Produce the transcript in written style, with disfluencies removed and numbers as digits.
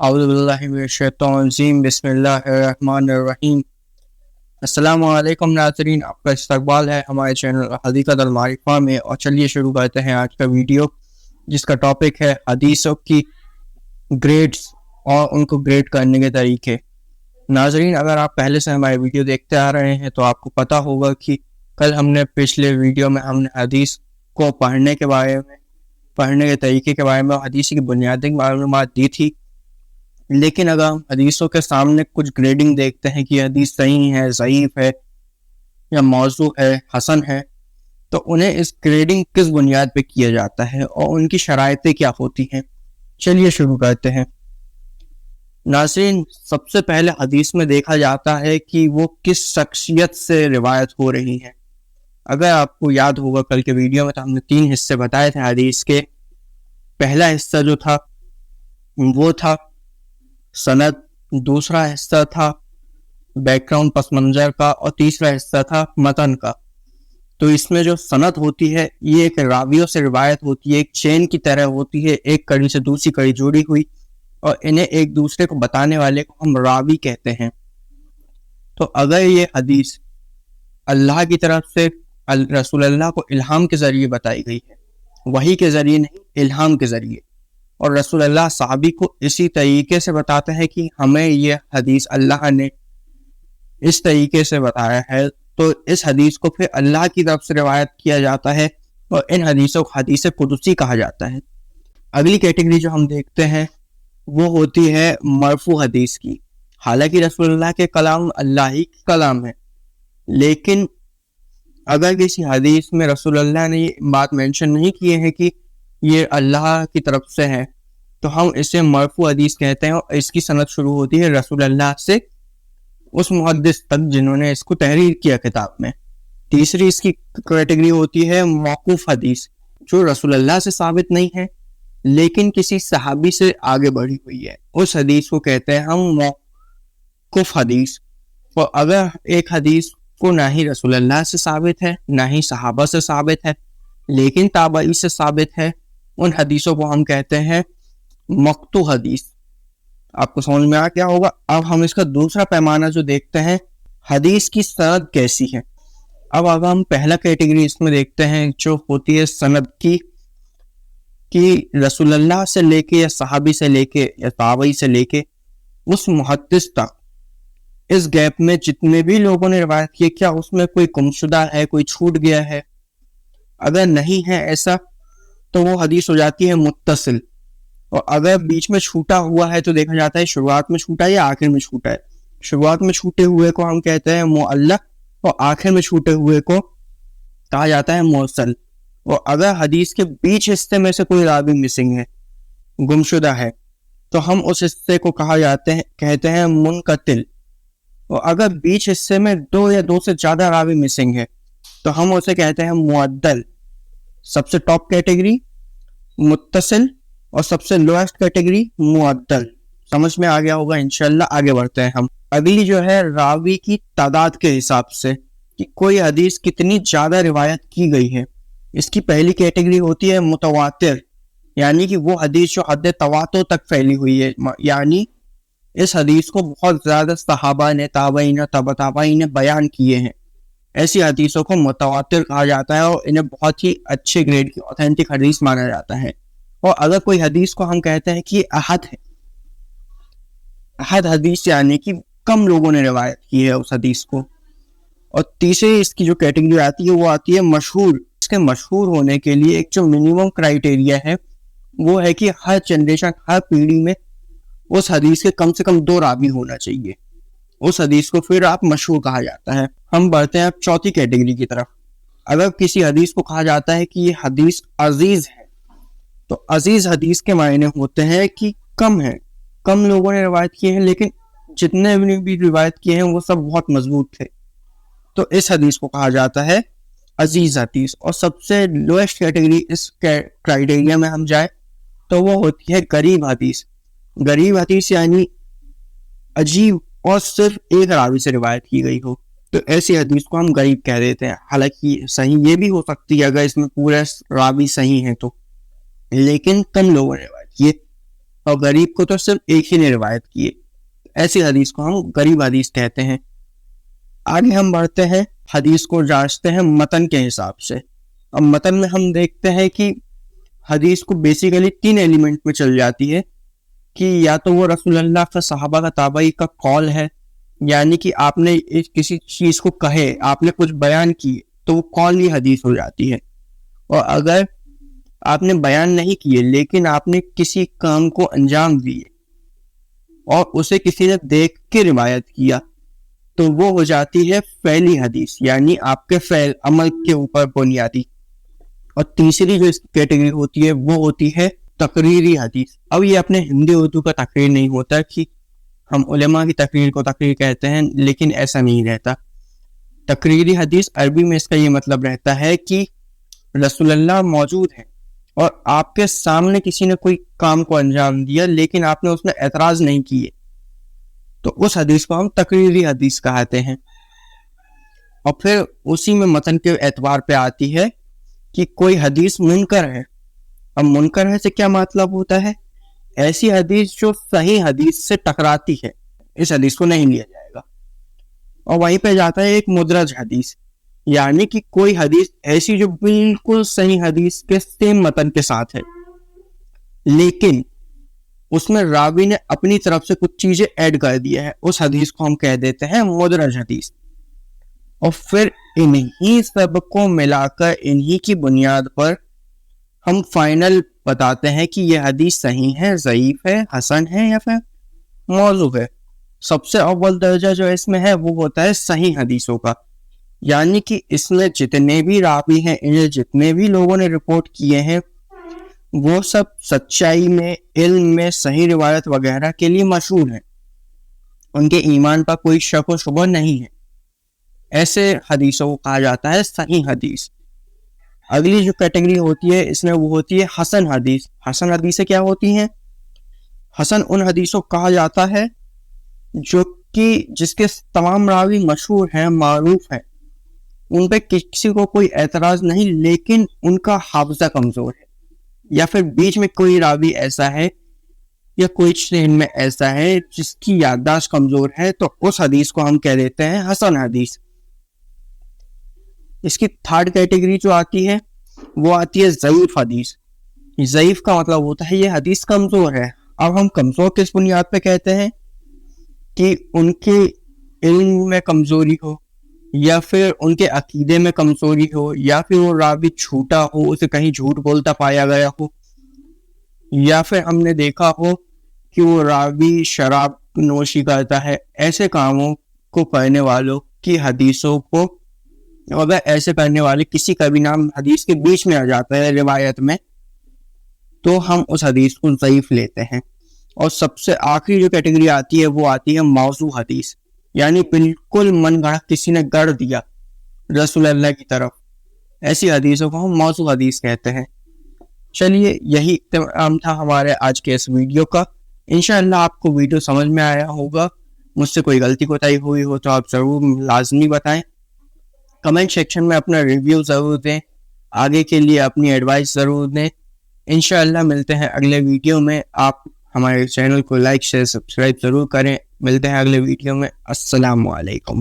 اعوذ باللہ من الشیطان الرجیم بسم اللہ الرحمن الرحیم۔ السلام علیکم ناظرین، آپ کا استقبال ہے ہمارے چینل حدیقت المعرفہ میں، اور چلیے شروع کرتے ہیں آج کا ویڈیو، جس کا ٹاپک ہے حدیثوں کی گریڈز اور ان کو گریڈ کرنے کے طریقے۔ ناظرین، اگر آپ پہلے سے ہمارے ویڈیو دیکھتے آ رہے ہیں تو آپ کو پتہ ہوگا کہ کل ہم نے پچھلے ویڈیو میں ہم نے حدیث کو پڑھنے کے طریقے کے بارے میں اور حدیث کی بنیادی معلومات دی تھی۔ لیکن اگر ہم حدیثوں کے سامنے کچھ گریڈنگ دیکھتے ہیں کہ حدیث صحیح ہے، ضعیف ہے یا موضوع ہے، حسن ہے، تو انہیں اس گریڈنگ کس بنیاد پہ کیا جاتا ہے اور ان کی شرائطیں کیا ہوتی ہیں۔ چلیے شروع کرتے ہیں۔ ناظرین، سب سے پہلے حدیث میں دیکھا جاتا ہے کہ وہ کس شخصیت سے روایت ہو رہی ہے۔ اگر آپ کو یاد ہوگا کل کے ویڈیو میں تو ہم نے 3 حصے بتائے تھے حدیث کے۔ پہلا حصہ جو تھا وہ تھا سند، دوسرا حصہ تھا بیک گراؤنڈ پس منظر کا، اور تیسرا حصہ تھا متن کا۔ تو اس میں جو سند ہوتی ہے یہ ایک راویوں سے روایت ہوتی ہے، ایک چین کی طرح ہوتی ہے، ایک کڑی سے دوسری کڑی جڑی ہوئی، اور انہیں ایک دوسرے کو بتانے والے کو ہم راوی کہتے ہیں۔ تو اگر یہ حدیث اللہ کی طرف سے رسول اللہ کو الہام کے ذریعے بتائی گئی ہے، وحی کے ذریعے نہیں، الہام کے ذریعے، اور رسول اللہ صحابی کو اسی طریقے سے بتاتے ہیں کہ ہمیں یہ حدیث اللہ نے اس طریقے سے بتایا ہے، تو اس حدیث کو پھر اللہ کی طرف سے روایت کیا جاتا ہے، اور ان حدیثوں کو حدیث قدسی کہا جاتا ہے۔ اگلی کیٹیگری جو ہم دیکھتے ہیں وہ ہوتی ہے مرفوع حدیث کی۔ حالانکہ رسول اللہ کے کلام اللہ ہی کے کلام ہے، لیکن اگر کسی حدیث میں رسول اللہ نے یہ بات مینشن نہیں کی ہے کہ یہ اللہ کی طرف سے ہے، تو ہم اسے مرفوع حدیث کہتے ہیں، اور اس کی سند شروع ہوتی ہے رسول اللہ سے اس محدث تک جنہوں نے اس کو تحریر کیا کتاب میں۔ تیسری اس کی کیٹیگری ہوتی ہے موقوف حدیث، جو رسول اللہ سے ثابت نہیں ہے لیکن کسی صحابی سے آگے بڑھی ہوئی ہے، اس حدیث کو کہتے ہیں ہم موقوف حدیث۔ اور اگر ایک حدیث کو نہ ہی رسول اللہ سے ثابت ہے، نہ ہی صحابہ سے ثابت ہے، لیکن تابعی سے ثابت ہے، ان حدیثوں کو ہم کہتے ہیں مقطوع حدیث۔ آپ کو سمجھ میں آ کیا ہوگا؟ اب ہم اس کا دوسرا پیمانہ جو دیکھتے ہیں، حدیث کی سند کیسی ہے۔ اب اگر ہم پہلا کیٹیگری اس میں دیکھتے ہیں جو ہوتی ہے سند کی، کہ رسول اللہ سے لے کے یا صحابی سے لے کے یا تابعی سے لے کے اس محدث تک، اس گیپ میں جتنے بھی لوگوں نے روایت کی، کیا اس میں کوئی گمشدہ ہے، کوئی چھوٹ گیا ہے؟ اگر نہیں ہے ایسا تو وہ حدیث ہو جاتی ہے متصل، اور اگر بیچ میں چھوٹا ہوا ہے تو دیکھا جاتا ہے شروعات میں چھوٹا ہے یا آخر میں چھوٹا ہے۔ شروعات میں چھوٹے ہوئے کو ہم کہتے ہیں معلق، اور آخر میں چھوٹے ہوئے کو کہا جاتا ہے مرسل۔ اور اگر حدیث کے بیچ حصے میں سے کوئی راوی مسنگ ہے، گمشدہ ہے، تو ہم اس حصے کو کہتے ہیں منقطع۔ اور اگر بیچ حصے میں 2 یا 2 سے زیادہ راوی مسنگ ہے تو ہم اسے کہتے ہیں معدل۔ سب سے ٹاپ کیٹیگری متصل، اور سب سے لوئسٹ کیٹیگری معدل۔ سمجھ میں آ گیا ہوگا انشاءاللہ۔ آگے بڑھتے ہیں ہم۔ اگلی جو ہے راوی کی تعداد کے حساب سے، کہ کوئی حدیث کتنی زیادہ روایت کی گئی ہے۔ اس کی پہلی کیٹیگری ہوتی ہے متواتر، یعنی کہ وہ حدیث جو حد تواتر تک پھیلی ہوئی ہے، یعنی اس حدیث کو بہت زیادہ صحابہ نے، تابعین، تبع تابعین نے بیان کیے ہیں۔ ایسی حدیثوں کو متواتر کہا جاتا ہے، اور انہیں بہت ہی اچھے گریڈ کی اوتھینٹک حدیث مانا جاتا ہے۔ اور اگر کوئی حدیث کو ہم کہتے ہیں کہ یہ احد ہے، احد حدیث یعنی کہ کم لوگوں نے روایت کی ہے اس حدیث کو۔ اور تیسری اس کی جو کیٹیگری آتی ہے وہ آتی ہے مشہور۔ اس کے مشہور ہونے کے لیے ایک جو منیمم کرائیٹیریا ہے وہ ہے کہ ہر جنریشن، ہر پیڑھی میں اس حدیث کے کم سے کم 2 راوی ہونا چاہیے۔ اس حدیث کو پھر آپ مشہور کہا جاتا ہے۔ ہم بڑھتے ہیں اب چوتھی کیٹیگری کی طرف۔ اگر کسی حدیث کو کہا جاتا ہے کہ یہ حدیث عزیز ہے، تو عزیز حدیث کے معنی ہوتے ہیں کہ کم ہے، کم لوگوں نے روایت کیے ہیں، لیکن جتنے بھی روایت کیے ہیں وہ سب بہت مضبوط تھے، تو اس حدیث کو کہا جاتا ہے عزیز حدیث۔ اور سب سے لوئسٹ کیٹیگری اس کرائیٹیریا میں ہم جائے تو وہ ہوتی ہے غریب حدیث۔ غریب حدیث یعنی عجیب اور صرف ایک راوی سے روایت کی گئی ہو، تو ایسی حدیث کو ہم غریب کہہ دیتے ہیں۔ حالانکہ صحیح یہ بھی ہو سکتی ہے اگر اس میں پورے راوی صحیح ہیں تو، لیکن کم لوگوں نے روایت کی۔ اور غریب کو تو صرف ایک ہی نے روایت کی ہے. ایسی حدیث کو ہم غریب حدیث کہتے ہیں. آگے ہم بڑھتے ہیں, حدیث کو جانچتے ہیں متن کے حساب سے. اب متن میں ہم دیکھتے ہیں کہ حدیث کو بیسیکلی 3 ایلیمنٹ میں چل جاتی ہے, کہ یا تو وہ رسول اللہ کا صحابہ کا تابعی کا قول ہے, یعنی کہ آپ نے کسی چیز کو کہے, آپ نے کچھ بیان کی, تو وہ قولی حدیث ہو جاتی ہے. اور اگر آپ نے بیان نہیں کیے لیکن آپ نے کسی کام کو انجام دیے اور اسے کسی نے دیکھ کے روایت کیا, تو وہ ہو جاتی ہے فعلی حدیث, یعنی آپ کے فعل عمل کے اوپر بنیادی. اور تیسری جو اس کی کیٹیگری ہوتی ہے وہ ہوتی ہے تقریری حدیث. اب یہ اپنے ہندی اردو کا تقریر نہیں ہوتا کہ ہم علماء کی تقریر کو تقریر کہتے ہیں, لیکن ایسا نہیں رہتا. تقریری حدیث عربی میں اس کا یہ مطلب رہتا ہے کہ رسول اللہ موجود ہیں اور آپ کے سامنے کسی نے کوئی کام کو انجام دیا لیکن آپ نے اس میں اعتراض نہیں کیے, تو اس حدیث کو ہم تقریری حدیث کہتے ہیں. اور پھر اسی میں متن کے اعتبار پہ آتی ہے کہ کوئی حدیث منکر ہے. اب منکر ہے سے کیا مطلب ہوتا ہے؟ ایسی حدیث جو صحیح حدیث سے ٹکراتی ہے, اس حدیث کو نہیں لیا جائے گا. اور وہیں پہ جاتا ہے ایک مدرج حدیث, یعنی کہ کوئی حدیث ایسی جو بالکل صحیح حدیث کے سیم متن کے ساتھ ہے لیکن اس میں راوی نے اپنی طرف سے کچھ چیزیں ایڈ کر دیا ہے, اس حدیث کو ہم کہہ دیتے ہیں مدرج حدیث. اور پھر انہی سب کو ملا کر انہی کی بنیاد پر ہم فائنل بتاتے ہیں کہ یہ حدیث صحیح ہے, ضعیف ہے, حسن ہے یا پھر موضوع ہے. سب سے اول درجہ جو اس میں ہے وہ ہوتا ہے صحیح حدیثوں کا, یعنی کہ اس میں جتنے بھی راوی ہیں, انہیں جتنے بھی لوگوں نے رپورٹ کیے ہیں, وہ سب سچائی میں, علم میں, صحیح روایت وغیرہ کے لیے مشہور ہیں. ان کے ایمان پر کوئی شک و شبہ نہیں ہے. ایسے حدیثوں کو کہا جاتا ہے صحیح حدیث. اگلی جو کیٹیگری ہوتی ہے اس میں وہ ہوتی ہے حسن حدیث. حسن حدیثیں کیا ہوتی ہیں؟ حسن ان حدیثوں کو کہا جاتا ہے جو کہ جس کے تمام راوی مشہور ہیں, معروف ہیں, ان پہ کسی کو کوئی اعتراض نہیں, لیکن ان کا حافظہ کمزور ہے, یا پھر بیچ میں کوئی راوی ایسا ہے یا کوئی چین میں ایسا ہے جس کی یادداشت کمزور ہے, تو اس حدیث کو ہم کہہ دیتے ہیں حسن حدیث. اس کی تھرڈ کیٹیگری جو آتی ہے وہ آتی ہے ضعیف حدیث. ضعیف کا مطلب ہوتا ہے یہ حدیث کمزور ہے. اب ہم کمزور کس بنیاد پہ کہتے ہیں؟ کہ ان کے علم میں کمزوری ہو, یا پھر ان کے عقیدے میں کمزوری ہو, یا پھر وہ راوی جھوٹا ہو, اسے کہیں جھوٹ بولتا پایا گیا ہو, یا پھر ہم نے دیکھا ہو کہ وہ راوی شراب نوشی کرتا ہے. ایسے کاموں کو کرنے والوں کی حدیثوں کو, اگر ایسے کرنے والے کسی کا بھی نام حدیث کے بیچ میں آ جاتا ہے روایت میں, تو ہم اس حدیث کو ضعیف لیتے ہیں. اور سب سے آخری جو کیٹیگری آتی ہے وہ آتی ہے موضوع حدیث, یعنی بالکل من گھڑت کسی نے گڑھ دیا رسول اللہ کی طرف. ایسی حدیثوں کو ہم موضوع حدیث کہتے ہیں. چلیے یہی اختتام تھا ہمارے آج کے اس ویڈیو کا. انشاءاللہ آپ کو ویڈیو سمجھ میں آیا ہوگا. مجھ سے کوئی غلطی کوتاہی ہوئی ہو تو آپ ضرور لازمی بتائیں. کمنٹ سیکشن میں اپنا ریویو ضرور دیں, آگے کے لیے اپنی ایڈوائس ضرور دیں. انشاءاللہ ملتے ہیں اگلے ویڈیو میں. آپ ہمارے چینل کو لائک شیئر سبسکرائب ضرور کریں. ملتے ہیں اگلے ویڈیو میں. السلام علیکم.